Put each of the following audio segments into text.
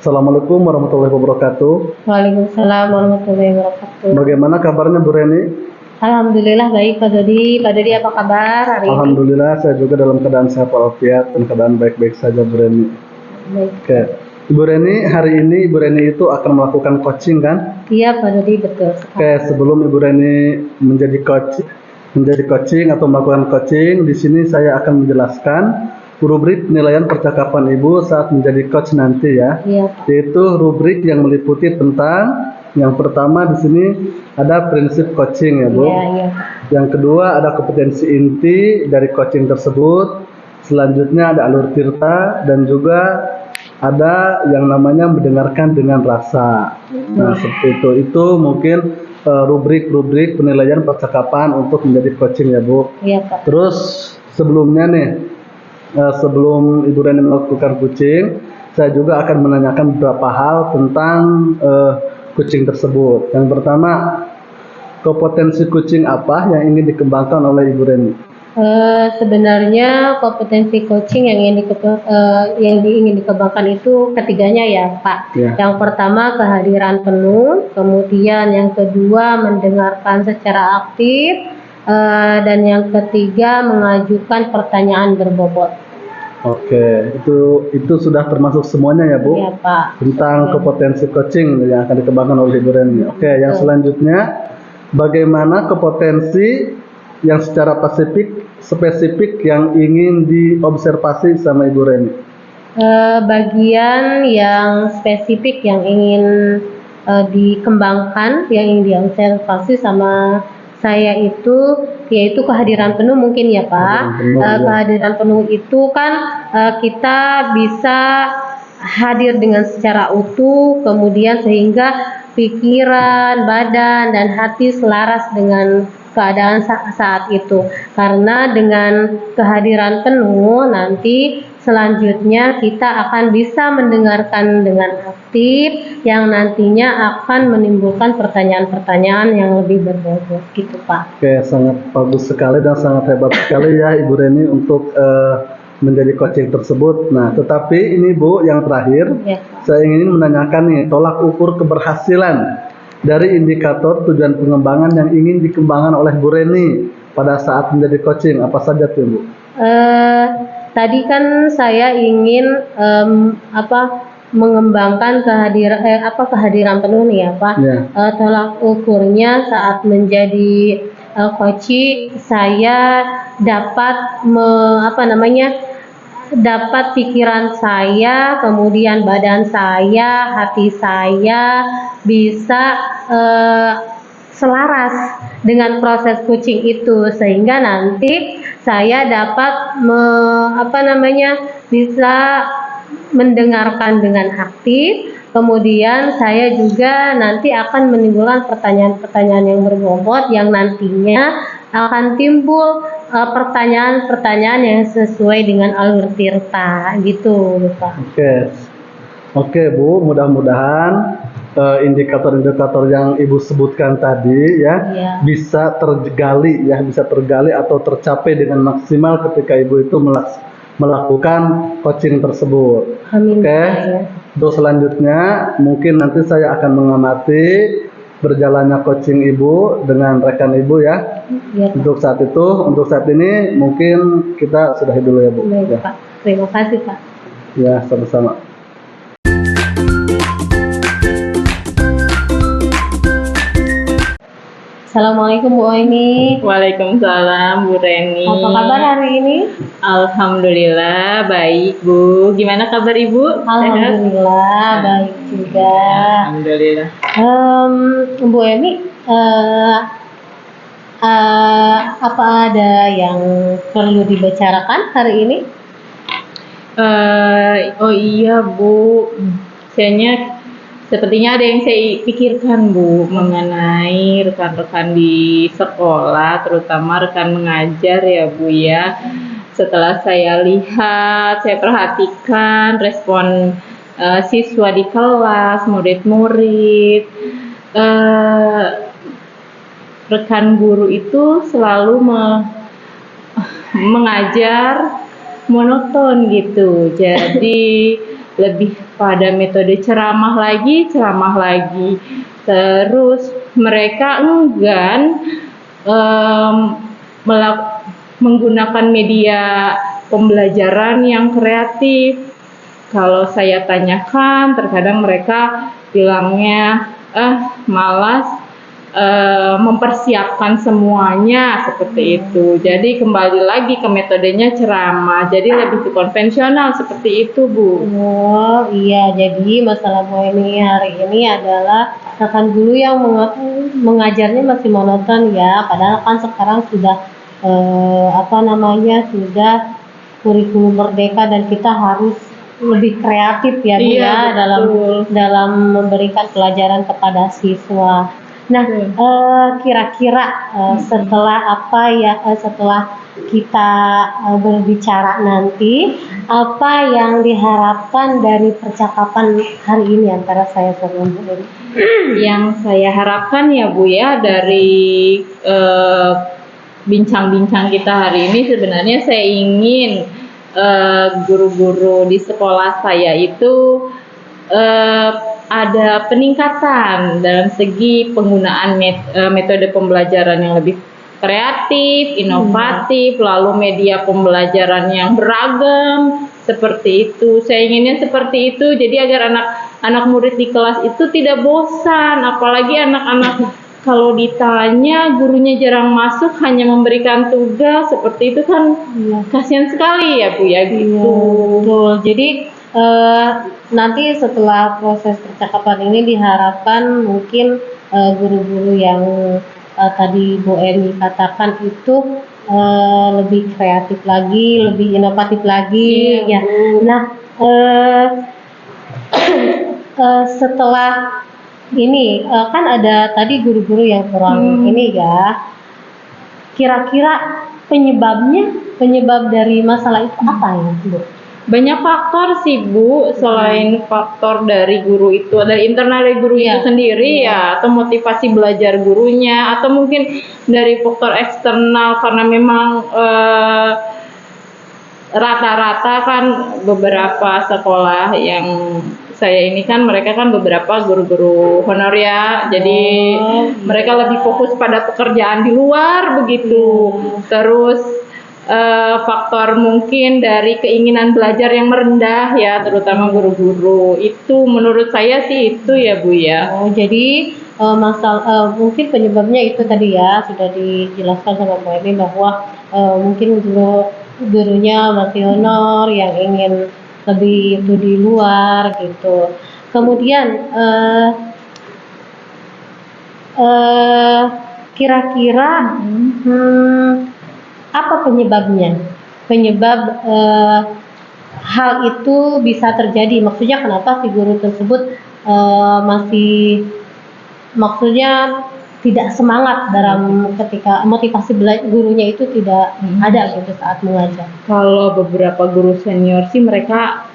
Assalamualaikum warahmatullahi wabarakatuh. Waalaikumsalam warahmatullahi wabarakatuh. Bagaimana kabarnya Bu Reni? Alhamdulillah baik Pak Dodi. Pak Dodi apa kabar hari ini? Alhamdulillah saya juga dalam keadaan sehat walafiat dan keadaan baik-baik saja Bu Reni. Baik. Oke. Ibu Reni, hari ini Ibu Reni itu akan melakukan coaching kan? Iya Pak Dodi, betul. Oke, sebelum Ibu Reni menjadi coaching atau melakukan coaching, di sini saya akan menjelaskan rubrik penilaian percakapan Ibu saat menjadi coach nanti ya. Iya. Yaitu rubrik yang meliputi tentang yang pertama di sini ada prinsip coaching ya Bu. Iya. Yang kedua ada kompetensi inti dari coaching tersebut. Selanjutnya ada alur tirta dan juga ada yang namanya mendengarkan dengan rasa. Nah, seperti itu. Itu mungkin rubrik-rubrik penilaian percakapan untuk menjadi coaching ya Bu. Iya Pak. Terus sebelumnya nih, sebelum Ibu Reni melakukan coaching, saya juga akan menanyakan beberapa hal tentang coaching tersebut. Yang pertama, kompetensi coaching apa yang ingin dikembangkan oleh Ibu Reni? Sebenarnya kompetensi coaching yang ingin dikembangkan itu ketiganya ya Pak. Ya. Yang pertama kehadiran penuh, kemudian yang kedua mendengarkan secara aktif, dan yang ketiga mengajukan pertanyaan berbobot. Oke, itu sudah termasuk semuanya ya Bu? Ya Pak. Tentang kompetensi coaching yang akan dikembangkan oleh Ibu Reni. Oke, yang selanjutnya bagaimana kompetensi yang secara spesifik yang ingin diobservasi sama Ibu Reni? Bagian yang spesifik yang ingin dikembangkan, yang ingin diobservasi sama saya itu yaitu kehadiran penuh mungkin ya Pak. Kehadiran penuh itu kan kita bisa hadir dengan secara utuh, kemudian sehingga pikiran, badan, dan hati selaras dengan keadaan saat itu. Karena dengan kehadiran penuh nanti selanjutnya kita akan bisa mendengarkan dengan aktif yang nantinya akan menimbulkan pertanyaan-pertanyaan yang lebih berbobot gitu Pak. Oke, sangat bagus sekali dan sangat hebat sekali ya Ibu Reni untuk menjadi coaching tersebut. Nah, tetapi ini Bu, yang terakhir Ya, saya ingin menanyakan nih tolak ukur keberhasilan dari indikator tujuan pengembangan yang ingin dikembangkan oleh Bu Reni pada saat menjadi coaching, apa saja tuh Bu? Tadi kan saya ingin mengembangkan kehadiran penuh nih ya Pak. Ya. Tolak ukurnya saat menjadi coaching saya dapat dapat pikiran saya, kemudian badan saya, hati saya bisa selaras dengan proses coaching itu, sehingga nanti saya dapat bisa mendengarkan dengan aktif. Kemudian saya juga nanti akan menimbulkan pertanyaan-pertanyaan yang berbobot yang nantinya akan timbul pertanyaan-pertanyaan yang sesuai dengan alur tirta gitu Pak. Oke Bu, mudah-mudahan indikator-indikator yang Ibu sebutkan tadi ya, bisa tergali atau tercapai dengan maksimal ketika Ibu itu melakukan coaching tersebut. Amin. Oke. Untuk selanjutnya mungkin nanti saya akan mengamati berjalannya coaching Ibu dengan rekan Ibu ya. Ya, untuk saat ini mungkin kita sudahi dulu ya Bu. Baik, Ya. Pak. Terima kasih Pak. Ya, sama-sama. Assalamualaikum Bu Oimi. Waalaikumsalam Bu Reni. Apa kabar hari ini? Alhamdulillah baik Bu. Gimana kabar Ibu? Alhamdulillah baik juga. Alhamdulillah. Bu Oimi, apa ada yang perlu dibicarakan hari ini? Oh iya Bu, sepertinya ada yang saya pikirkan Bu mengenai rekan-rekan di sekolah, terutama rekan mengajar ya Bu ya. Setelah saya lihat, saya perhatikan respon siswa di kelas, murid-murid, rekan guru itu selalu mengajar monoton gitu. Jadi lebih pada metode ceramah lagi. Terus mereka enggan menggunakan media pembelajaran yang kreatif. Kalau saya tanyakan, terkadang mereka bilangnya malas mempersiapkan semuanya seperti itu. Jadi kembali lagi ke metodenya ceramah. Jadi lebih ke konvensional seperti itu, Bu. Oh iya, jadi masalah Bu Emi hari ini adalah rekan guru yang mengajarnya masih monoton ya. Padahal kan sekarang sudah sudah kurikulum merdeka dan kita harus lebih kreatif ya Bu Iya, ya betul. dalam memberikan pelajaran kepada siswa. Nah, kira-kira setelah kita berbicara nanti, apa yang diharapkan dari percakapan hari ini antara saya sama Bu Emi? Yang saya harapkan ya Bu ya dari bincang-bincang kita hari ini, sebenarnya saya ingin guru-guru di sekolah saya itu ada peningkatan dalam segi penggunaan metode pembelajaran yang lebih kreatif, inovatif, lalu media pembelajaran yang beragam seperti itu. Saya inginnya seperti itu, jadi agar anak murid di kelas itu tidak bosan, apalagi anak-anak kalau ditanya gurunya jarang masuk, hanya memberikan tugas seperti itu kan kasihan sekali ya Bu ya gitu. Betul. Jadi nanti setelah proses percakapan ini diharapkan mungkin guru-guru yang tadi Bu Emi katakan itu lebih kreatif lagi, lebih inovatif lagi ya. Nah, setelah ini kan ada tadi guru-guru yang kurang ini ya. Kira-kira penyebab dari masalah itu apa ya, Bu? Banyak faktor sih Bu, selain faktor dari guru itu, dari internal dari guru itu sendiri ya, atau motivasi belajar gurunya, atau mungkin dari faktor eksternal karena memang rata-rata kan beberapa sekolah yang saya ini kan mereka kan beberapa guru-guru honor ya, jadi mereka lebih fokus pada pekerjaan di luar begitu. Terus faktor mungkin dari keinginan belajar yang merendah ya, terutama guru-guru. Itu menurut saya sih itu ya Bu ya. Oh, jadi mungkin penyebabnya itu tadi ya sudah dijelaskan sama Bu Emi bahwa mungkin gurunya masih honor yang ingin lebih itu di luar gitu. Kemudian kira-kira apa penyebabnya? Penyebab hal itu bisa terjadi. Maksudnya kenapa si guru tersebut maksudnya tidak semangat dalam ketika motivasi gurunya itu tidak ada gitu saat mengajar. Kalau beberapa guru senior sih mereka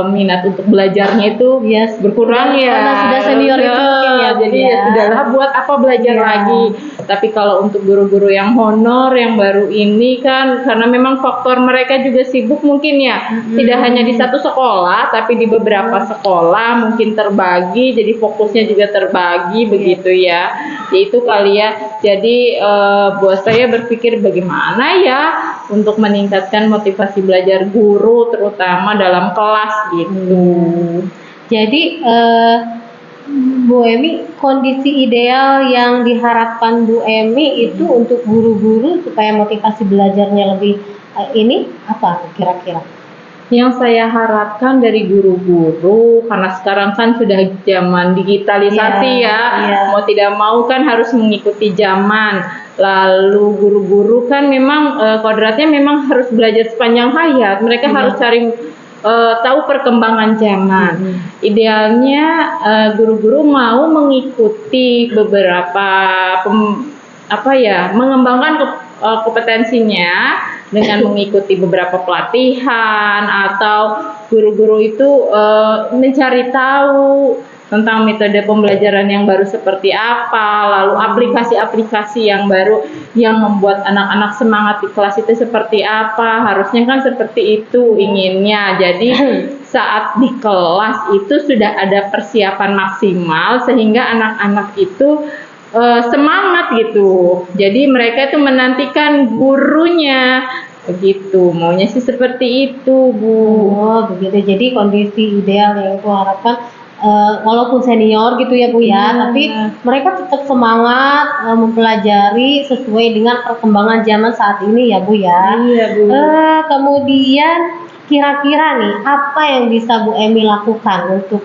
minat untuk belajarnya itu berkurang ya. Karena sudah senior itu mungkin ya. Jadi ya sudahlah, buat apa belajar lagi. Tapi kalau untuk guru-guru yang honor yang baru ini kan karena memang faktor mereka juga sibuk mungkin ya. Tidak hanya di satu sekolah tapi di beberapa sekolah mungkin terbagi, jadi fokusnya juga terbagi begitu ya. Itu kali ya. Jadi buat saya berpikir bagaimana ya untuk meningkatkan motivasi belajar guru terutama dalam kelas gitu. Jadi Bu Emi, kondisi ideal yang diharapkan Bu Emi itu untuk guru-guru supaya motivasi belajarnya lebih ini apa kira-kira? Yang saya harapkan dari guru-guru, karena sekarang kan sudah zaman digitalisasi mau tidak mau kan harus mengikuti zaman. Lalu guru-guru kan memang kodratnya memang harus belajar sepanjang hayat. Mereka harus cari tahu perkembangan zaman. Idealnya guru-guru mau mengikuti beberapa mengembangkan kompetensinya dengan mengikuti beberapa pelatihan, atau guru-guru itu mencari tahu tentang metode pembelajaran yang baru seperti apa, lalu aplikasi-aplikasi yang baru yang membuat anak-anak semangat di kelas itu seperti apa. Harusnya kan seperti itu inginnya. Jadi saat di kelas itu sudah ada persiapan maksimal sehingga anak-anak itu semangat gitu. Jadi mereka itu menantikan gurunya. Begitu, maunya sih seperti itu, Bu. Oh, begitu. Jadi kondisi ideal yang aku harapkan, walaupun senior gitu ya Bu ya, tapi mereka tetap semangat mempelajari sesuai dengan perkembangan zaman saat ini ya Bu ya. Iya, Bu. Kemudian kira-kira nih, apa yang bisa Bu Emi lakukan untuk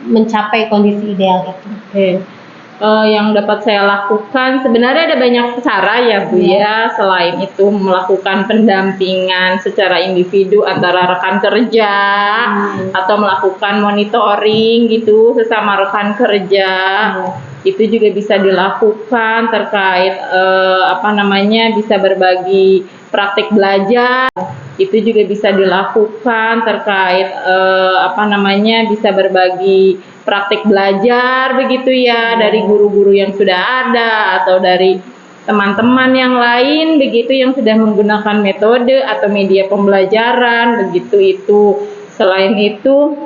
mencapai kondisi ideal itu? Oke. Yang dapat saya lakukan sebenarnya ada banyak cara ya Bu ya, selain itu melakukan pendampingan secara individu antara rekan kerja atau melakukan monitoring gitu sesama rekan kerja. Itu juga bisa dilakukan terkait bisa berbagi praktik belajar. Itu juga bisa dilakukan terkait bisa berbagi praktik belajar begitu ya dari guru-guru yang sudah ada atau dari teman-teman yang lain begitu yang sudah menggunakan metode atau media pembelajaran begitu itu. Selain itu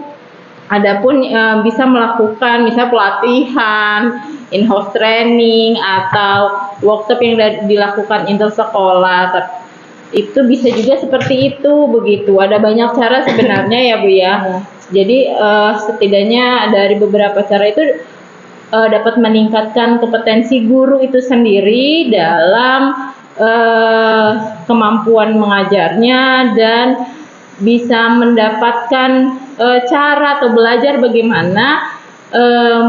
adapun bisa melakukan misal pelatihan, in-house training atau workshop yang dilakukan inter sekolah. Itu bisa juga seperti itu begitu. Ada banyak cara sebenarnya ya Bu ya. Jadi setidaknya dari beberapa cara itu dapat meningkatkan kompetensi guru itu sendiri dalam kemampuan mengajarnya dan bisa mendapatkan cara atau belajar bagaimana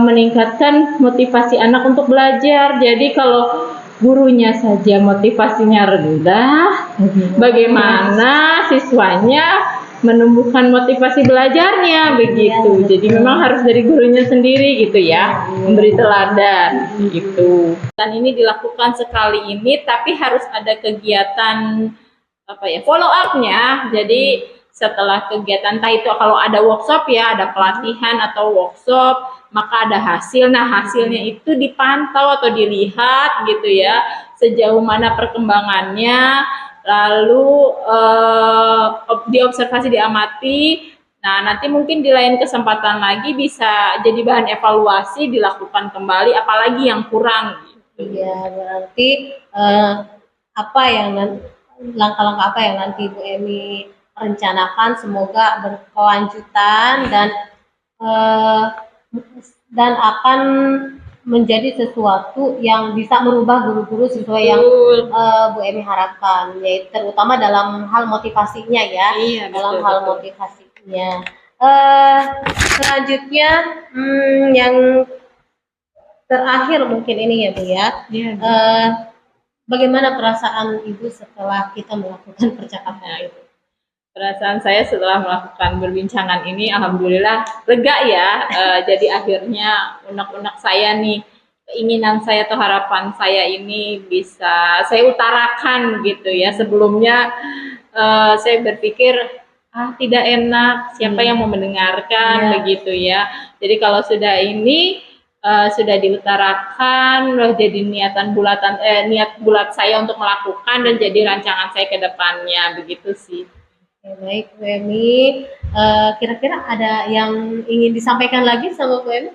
meningkatkan motivasi anak untuk belajar. Jadi kalau gurunya saja motivasinya rendah, bagaimana siswanya menumbuhkan motivasi belajarnya begitu. Jadi memang harus dari gurunya sendiri gitu ya, memberi teladan gitu. Dan ini dilakukan sekali ini, tapi harus ada kegiatan follow up-nya. Jadi setelah kegiatan entah itu kalau ada workshop ya, ada pelatihan atau workshop, maka ada hasil. Nah, hasilnya itu dipantau atau dilihat gitu ya, sejauh mana perkembangannya, lalu diobservasi, diamati. Nah, nanti mungkin di lain kesempatan lagi bisa jadi bahan evaluasi, dilakukan kembali apalagi yang kurang gitu. Iya, berarti langkah-langkah apa yang nanti Bu Emi rencanakan semoga berkelanjutan dan akan menjadi sesuatu yang bisa merubah guru-guru sesuai yang Bu Emi harapkan, yaitu terutama dalam hal motivasinya ya. Iya, dalam betul, hal betul. motivasinya. Selanjutnya yang terakhir mungkin ini ya Bu ya. Iya, Bagaimana perasaan Ibu setelah kita melakukan percakapan itu? perasaan saya setelah melakukan perbincangan ini, alhamdulillah lega ya. Jadi akhirnya unek-unek saya nih, keinginan saya atau harapan saya ini bisa saya utarakan gitu ya. Sebelumnya saya berpikir tidak enak, siapa yang mau mendengarkan begitu ya. Jadi kalau sudah ini sudah diutarakan, loh jadi niat bulat saya untuk melakukan dan jadi rancangan saya ke depannya begitu sih. Oke, baik Bu Emi, kira-kira ada yang ingin disampaikan lagi sama Bu Emi?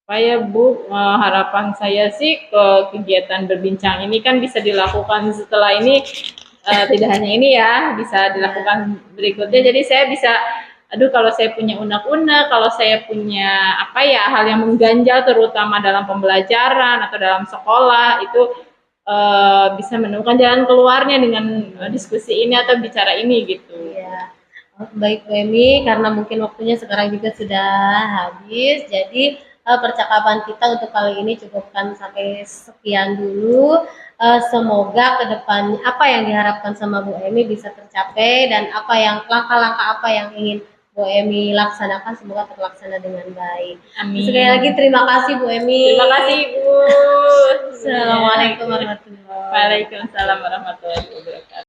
Supaya Bu, harapan saya sih kegiatan berbincang ini kan bisa dilakukan setelah ini, tidak hanya ini ya, bisa dilakukan berikutnya. Jadi saya bisa, kalau saya punya unek-unek, kalau saya punya hal yang mengganjal terutama dalam pembelajaran atau dalam sekolah itu bisa menemukan jalan keluarnya dengan diskusi ini atau bicara ini gitu. Iya. Baik Bu Emi, karena mungkin waktunya sekarang juga sudah habis, jadi percakapan kita untuk kali ini cukupkan sampai sekian dulu. Semoga ke depan apa yang diharapkan sama Bu Emi bisa tercapai dan langkah-langkah apa yang ingin Bu Emi laksanakan semoga terlaksana dengan baik. Amin. Sekali lagi terima kasih Bu Emi. Terima kasih Bu. Assalamualaikum warahmatullahi wabarakatuh. Waalaikumsalam warahmatullahi wabarakatuh.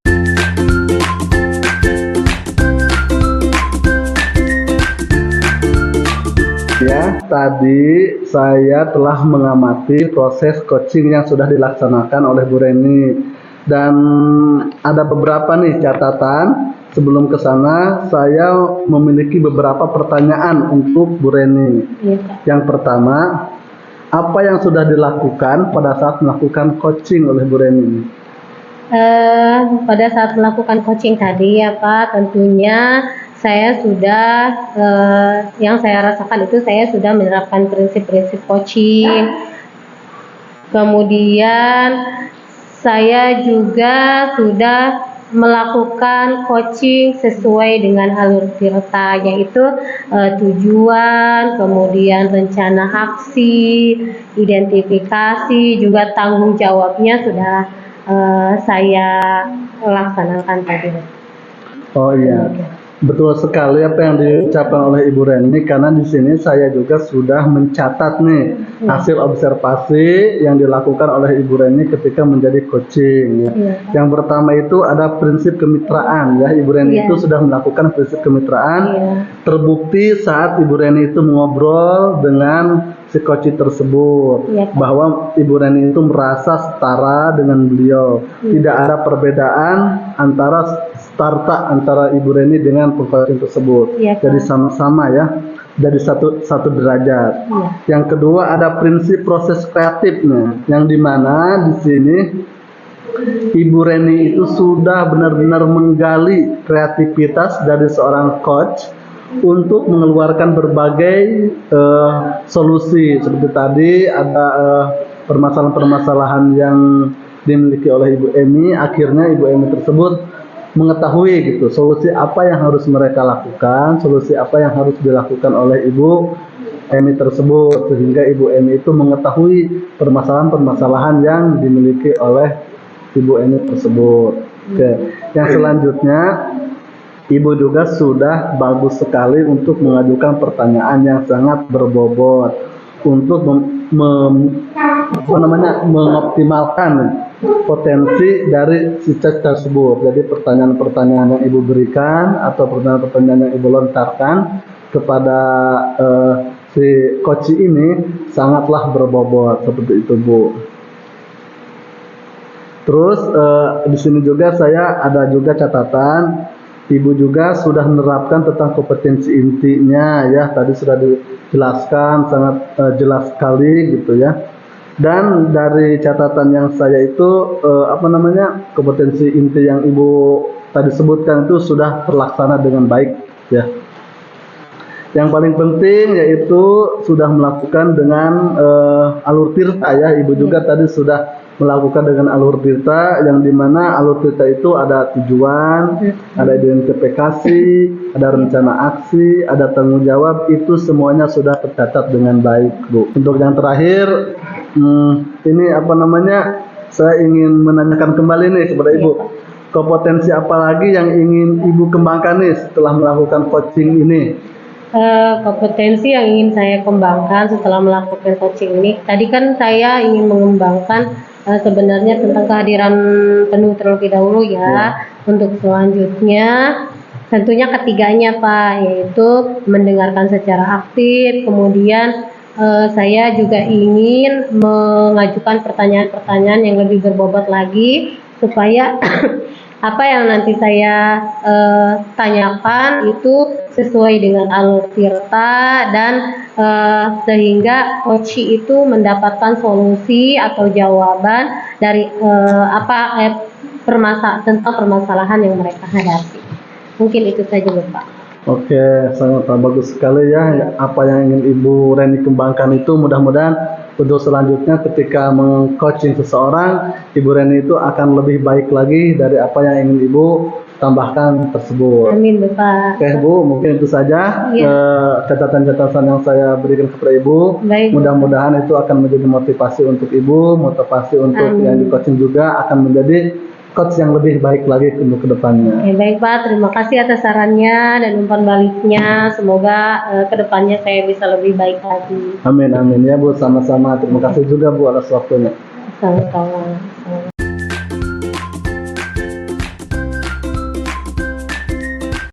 Ya, tadi saya telah mengamati proses coaching yang sudah dilaksanakan oleh Bu Reni, dan ada beberapa nih catatan. Sebelum ke sana, saya memiliki beberapa pertanyaan untuk Bu Reni. Iya, Pak. Yang pertama, apa yang sudah dilakukan pada saat melakukan coaching oleh Bu Reni? Pada saat melakukan coaching tadi ya Pak, tentunya saya sudah yang saya rasakan itu saya sudah menerapkan prinsip-prinsip coaching. Kemudian saya juga sudah melakukan coaching sesuai dengan alur tirta, yaitu tujuan, kemudian rencana aksi, identifikasi, juga tanggung jawabnya sudah saya laksanakan tadi. Oh iya, betul sekali apa yang diucapkan oleh Ibu Reni, karena di sini saya juga sudah mencatat nih hasil observasi yang dilakukan oleh Ibu Reni ketika menjadi coaching. Yang pertama itu ada prinsip kemitraan ya, Ibu Reni itu sudah melakukan prinsip kemitraan. Terbukti saat Ibu Reni itu mengobrol dengan si coach tersebut bahwa Ibu Reni itu merasa setara dengan beliau. Tidak ada perbedaan antara Ibu Reni dengan coach tersebut. Jadi sama-sama ya, dari satu derajat. Yang kedua ada prinsip proses kreatifnya, yang dimana di sini Ibu Reni itu sudah benar-benar menggali kreativitas dari seorang coach untuk mengeluarkan berbagai solusi. Seperti tadi ada permasalahan-permasalahan yang dimiliki oleh Ibu Emi, akhirnya Ibu Emi tersebut mengetahui gitu solusi apa yang harus mereka lakukan, solusi apa yang harus dilakukan oleh Ibu Emi tersebut, sehingga Ibu Emi itu mengetahui permasalahan-permasalahan yang dimiliki oleh Ibu Emi tersebut. Oke. Yang selanjutnya, Ibu juga sudah bagus sekali untuk mengajukan pertanyaan yang sangat berbobot untuk mengoptimalkan potensi dari si coach tersebut. Jadi pertanyaan-pertanyaan yang Ibu berikan atau pertanyaan-pertanyaan yang Ibu lontarkan kepada si coach ini sangatlah berbobot, seperti itu Bu. Terus di sini juga saya ada juga catatan, Ibu juga sudah menerapkan tentang kompetensi intinya ya, tadi sudah dijelaskan sangat jelas sekali gitu ya. Dan dari catatan yang saya itu kompetensi inti yang Ibu tadi sebutkan itu sudah terlaksana dengan baik ya. Yang paling penting yaitu sudah melakukan dengan alur tirta ya. Ibu juga tadi sudah melakukan dengan alur tirta, yang dimana alur tirta itu ada tujuan, ada identifikasi, ada rencana aksi, ada tanggung jawab, itu semuanya sudah tercatat dengan baik Bu. Untuk yang terakhir, ini saya ingin menanyakan kembali nih kepada Ibu, kompetensi apa lagi yang ingin Ibu kembangkan nih setelah melakukan coaching ini? Kompetensi yang ingin saya kembangkan setelah melakukan coaching ini, tadi kan saya ingin mengembangkan sebenarnya tentang kehadiran penuh terlebih dahulu ya. Untuk selanjutnya tentunya ketiganya Pak, yaitu mendengarkan secara aktif. Kemudian saya juga ingin mengajukan pertanyaan-pertanyaan yang lebih berbobot lagi supaya apa yang nanti saya tanyakan itu sesuai dengan alur tirta, dan sehingga coach itu mendapatkan solusi atau jawaban dari tentang permasalahan yang mereka hadapi. Mungkin itu saja Bapak. Oke, sangat bagus sekali ya. Apa yang ingin Ibu Reni kembangkan itu mudah-mudahan untuk selanjutnya ketika meng-coaching seseorang, Ibu Reni itu akan lebih baik lagi dari apa yang ingin Ibu tambahkan tersebut. Amin Bapak. Oke Bu, mungkin itu saja catatan-catatan yang saya berikan kepada Ibu. Baik. Mudah-mudahan itu akan menjadi motivasi untuk Ibu, motivasi untuk yang di-coaching juga akan menjadi coach yang lebih baik lagi untuk kedepannya. Baik Pak, terima kasih atas sarannya dan umpan baliknya. Semoga kedepannya saya bisa lebih baik lagi. Amin, amin ya Bu, sama-sama. Terima kasih juga Bu atas waktunya. Sama-sama.